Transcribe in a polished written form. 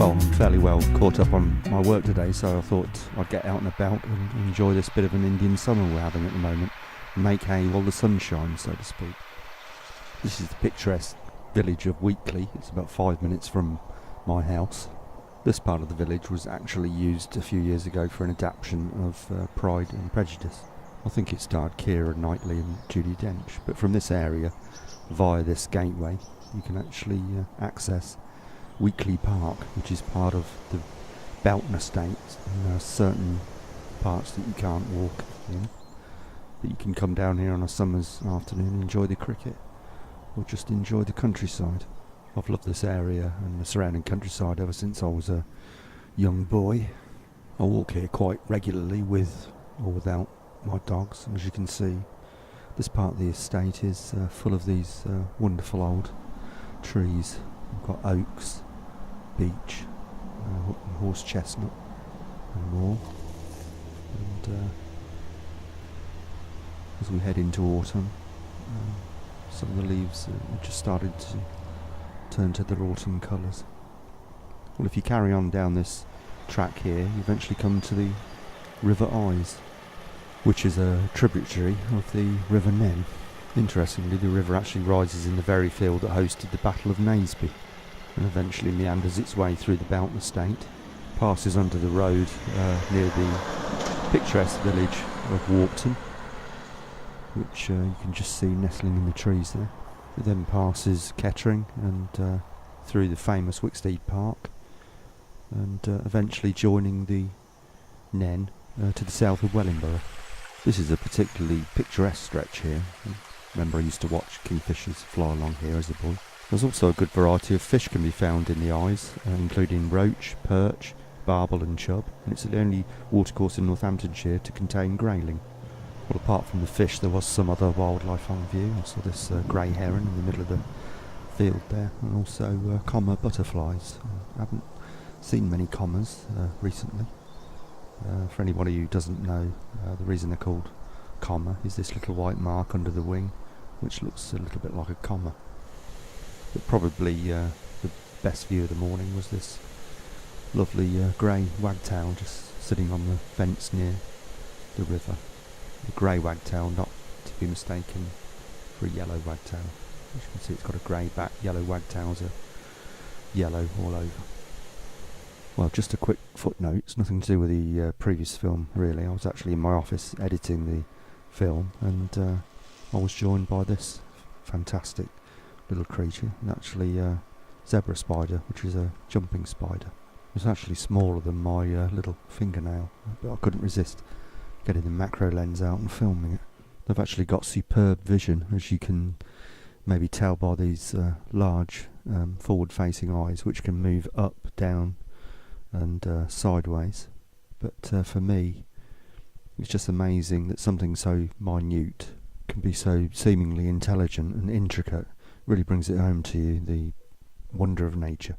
Well, I'm fairly well caught up on my work today, so I thought I'd get out and about and enjoy this bit of an Indian summer we're having at the moment, and make hay while the sun shines, so to speak. This is the picturesque village of Weekley. It's about 5 minutes from my house. This part of the village was actually used a few years ago for an adaptation of Pride and Prejudice. I think it starred Keira Knightley and Judi Dench, but from this area, via this gateway, you can actually access Weekley Park, which is part of the Boughton Estate, and there are certain parts that you can't walk in, but you can come down here on a summer's afternoon and enjoy the cricket, or just enjoy the countryside. I've loved this area and the surrounding countryside ever since I was a young boy. I walk here quite regularly with or without my dogs, and as you can see, this part of the estate is full of these wonderful old trees. We've got oaks, beech, horse chestnut and more. And as we head into autumn, some of the leaves are just started to turn to their autumn colours. Well, if you carry on down this track here, you eventually come to the River Ise, which is a tributary of the River Nen. Interestingly, the river actually rises in the very field that hosted the Battle of Naseby, and eventually meanders its way through the Boughton Estate, passes under the road near the picturesque village of Boughton, which you can just see nestling in the trees there. It then passes Kettering and through the famous Wicksteed Park, and eventually joining the Nen to the south of Wellingborough. This is a particularly picturesque stretch here. Remember, I used to watch kingfishers fly along here as a boy. There's also a good variety of fish can be found in the Ise, including roach, perch, barbel and chub, and it's the only watercourse in Northamptonshire to contain grayling. Well, apart from the fish, there was some other wildlife on view. I saw this grey heron in the middle of the field there, and also comma butterflies. I haven't seen many commas recently. For anybody who doesn't know, the reason they're called comma is this little white mark under the wing, which looks a little bit like a comma. But probably the best view of the morning was this lovely grey wagtail just sitting on the fence near the river. The grey wagtail, not to be mistaken for a yellow wagtail. As you can see, it's got a grey back. Yellow wagtails are yellow all over. Well, just a quick footnote. It's nothing to do with the previous film, really. I was actually in my office editing the film, and I was joined by this fantastic little creature, actually a zebra spider, which is a jumping spider. It was actually smaller than my little fingernail, but I couldn't resist getting the macro lens out and filming it. They've actually got superb vision, as you can maybe tell by these large forward-facing eyes, which can move up, down and sideways. But for me, it's just amazing that something so minute can be so seemingly intelligent and intricate. Really brings it home to you, the wonder of nature.